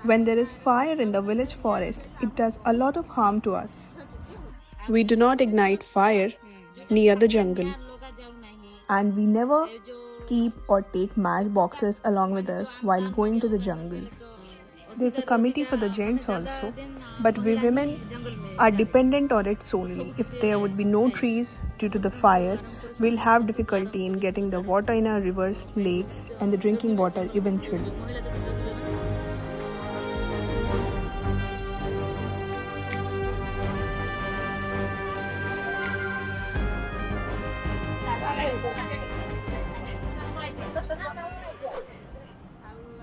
When there is fire in the village forest, it does a lot of harm to us. We do not ignite fire near the jungle. And we never keep or take matchboxes along with us while going to the jungle. There's a committee for the gents also, but we women are dependent on it solely. If there would be no trees due to the fire, we'll have difficulty in getting the water in our rivers, lakes, and the drinking water eventually.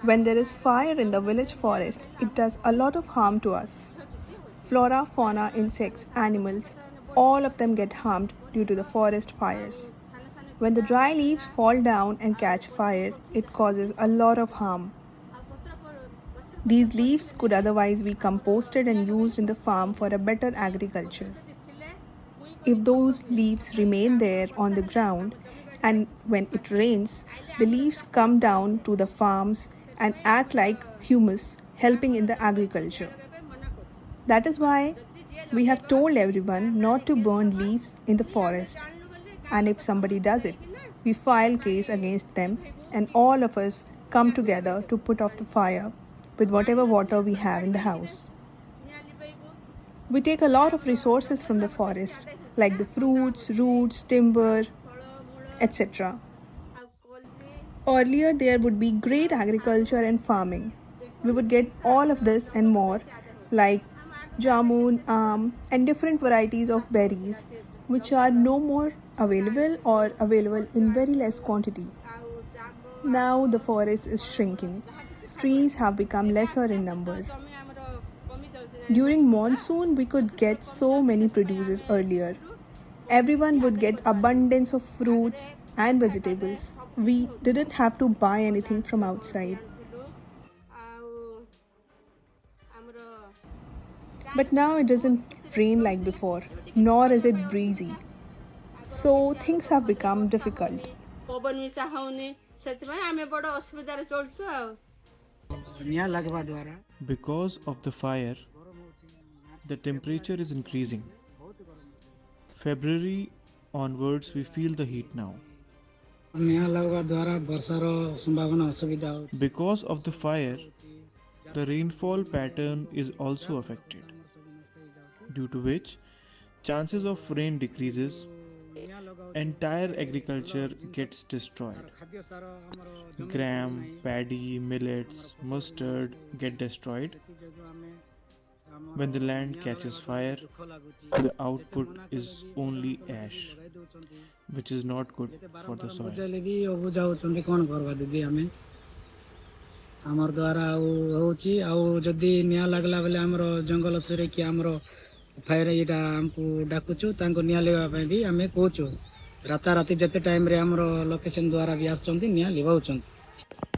When there is fire in the village forest, it does a lot of harm to us. Flora, fauna, insects, animals, all of them get harmed due to the forest fires. When the dry leaves fall down and catch fire, it causes a lot of harm. These leaves could otherwise be composted and used in the farm for a better agriculture. If those leaves remain there on the ground and when it rains, the leaves come down to the farms and act like humus, helping in the agriculture. That is why we have told everyone not to burn leaves in the forest. And if somebody does it, we file case against them and all of us come together to put off the fire with whatever water we have in the house. We take a lot of resources from the forest like the fruits, roots, timber, etc. Earlier there would be great agriculture and farming. We would get all of this and more like jamun, and different varieties of berries which are no more available or available in very less quantity. Now the forest is shrinking. Trees have become lesser in number. During monsoon, we could get so many produces earlier. Everyone would get abundance of fruits and vegetables. We didn't have to buy anything from outside. But now it doesn't rain like before, nor is it breezy. So things have become difficult. Because of the fire, the temperature is increasing. February onwards, we feel the heat now. Because of the fire, the rainfall pattern is also affected, due to which chances of rain decreases, entire agriculture gets destroyed. Gram, paddy, millets, mustard get destroyed. When the land catches fire, the output is only ash, which is not good for the soil. ଆମର ଦ୍ୱାରା ଆଉ ହେଉଛି ଆଉ ଯଦି ନିଆଁ ଲାଗିଲା ବେଲେ ଆମର ଜଙ୍ଗଲ ସୁରକ୍ଷା ଆମର ଫାୟାର ଏଇଟା ଆମକୁ ଡାକୁଛୁ ତାଙ୍କୁ ନିଆଁ ଲିଭାଇବା ପାଇଁ ବି ଆମେ କହୁଛୁ ରାତାରାତି ଯେତେ ଟାଇମରେ ଆମର ଲୋକେସନ ଦ୍ୱାରା ବି ଆସୁଛନ୍ତି ନିଆଁ ଲିଭାଉଛନ୍ତି.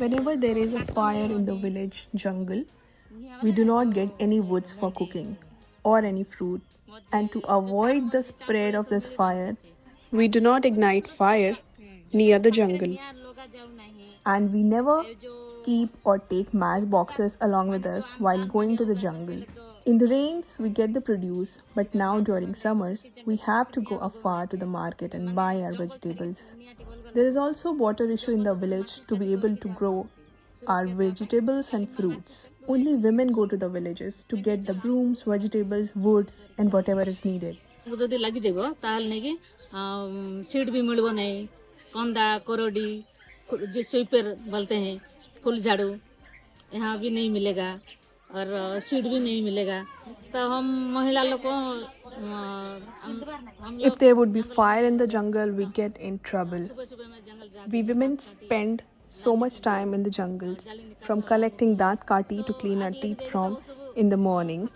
Whenever there is a fire in the village jungle, we do not get any woods for cooking or any fruit. And to avoid the spread of this fire, we do not ignite fire near the jungle. And we never keep or take matchboxes along with us while going to the jungle. In the rains, we get the produce, but now during summers, we have to go afar to the market and buy our vegetables. There is also water issue in the village to be able to grow our vegetables and fruits. Only women go to the villages to get the brooms, vegetables, woods, and whatever is needed. Seed भी मिलबो नहीं कंदा कोरोडी जो sweeper बोलते हैं फूल झाड़ू यहाँ भी नहीं मिलेगा और सीड भी नहीं मिलेगा तो हम महिला लोग को If there would be fire in the jungle, we get in trouble. We women spend so much time in the jungles, from collecting daat kati to clean our teeth from in the morning,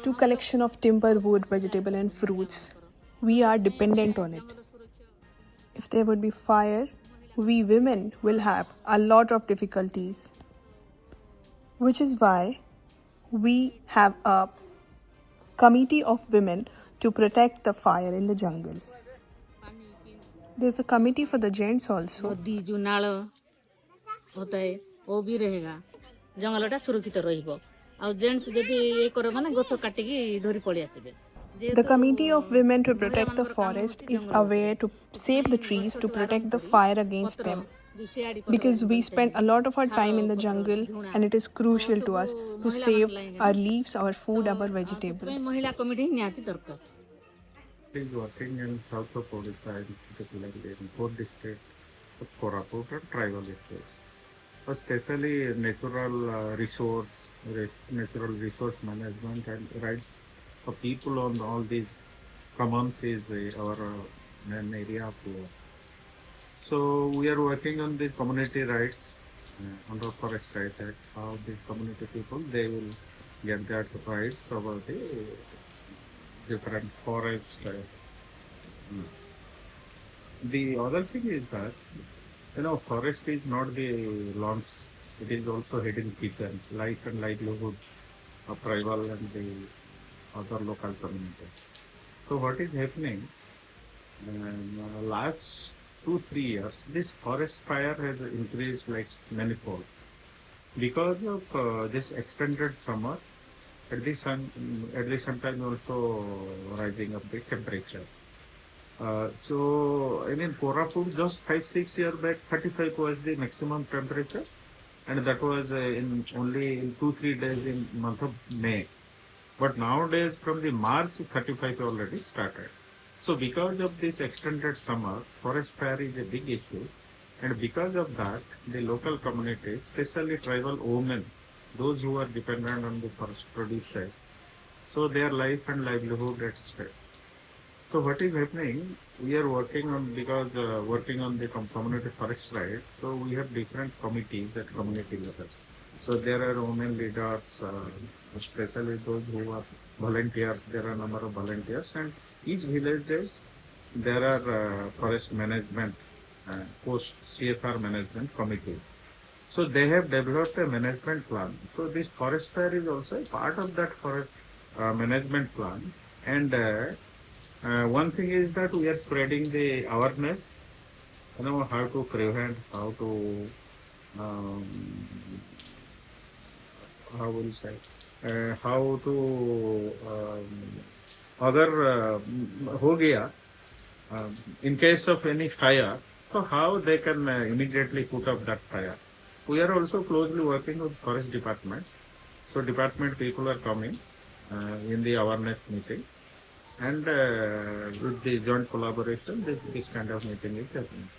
to collection of timber, wood, vegetable and fruits. We are dependent on it. If there would be fire, we women will have a lot of difficulties, which is why we have a committee of women to protect the fire in the jungle. There's a committee for the gents also. नदी जो नाल होता है वो भी रहेगा ଜଙ୍ଗଲଟା ସୁରକ୍ଷିତ ରହିବ। ଆଉ ଜେଣ୍ଟସ୍ ଯଦି ଇଏ କର ମାନେ ଗଛ କାଟିକି ଧରି ପଳେଇ ଆସିବେ। The committee of women to protect the ମହିଳାମାନଙ୍କର କାମ forest ହେଉଛି is ଜଙ୍ଗଲ ଉପରେ। aware to save the ସେଥିପାଇଁ trees to ଗଛଠୁ ଆରମ୍ଭ protect the କରି fire against ପତ୍ର them. ଯୋଉ ସିଆଡ଼ି ପତ୍ର Because ବୋଲି we ବୋଲତେ spend हैं, a lot of our ଶାଳ time in the ପତ୍ର jungle ଝୁଣା and it is ତ crucial to ସବୁ us to ମହିଳାମାନେ save ଲାଗେ our ନା। leaves, our ତ food, our vegetable. ସେଥିପାଇଁ ମହିଳା କମିଟି ହିଁ ନିହାତି ଦରକାର। Is working in south of Odisha, particularly in both districts of Koraput and tribal areas. Especially natural resource management and rights of people on all these commons is our main area of work. So we are working on these community rights under Forest Rights Act. How these community people they will get their rights over the different forest. Mm. The other thing is that forest is not the launch; it is also hidden kitchen, life and livelihood of tribal and the other local community. So what is happening? Last 2 3 years, this forest fire has increased like manifold because of this extended summer. At the same time, also rising of the temperature. So in Koraput, just 5 6 years back, 35 was the maximum temperature, and that was in only in 2 3 days in month of May. But nowadays, from the March, 35 already started. So because of this extended summer, forest fire is a big issue, and because of that, the local communities, especially tribal women, those who are dependent on the forest producers, so their life and livelihood at stake. So what is happening? We are working on because working on the community forest rights. So we have different committees at community level. So there are women leaders, especially those who are volunteers. There are a number of volunteers, and each villages there are forest management post CFR management committee. So they have developed a management plan. So this forest fire is also a part of that forest management plan, and one thing is that we are spreading the awareness, how to prevent, um, how will say, how to अगर हो गया in case of any fire, so how they can immediately put up that fire. We are also closely working with forest department. So department people are coming in the awareness meeting, and with the joint collaboration, this kind of meeting is happening.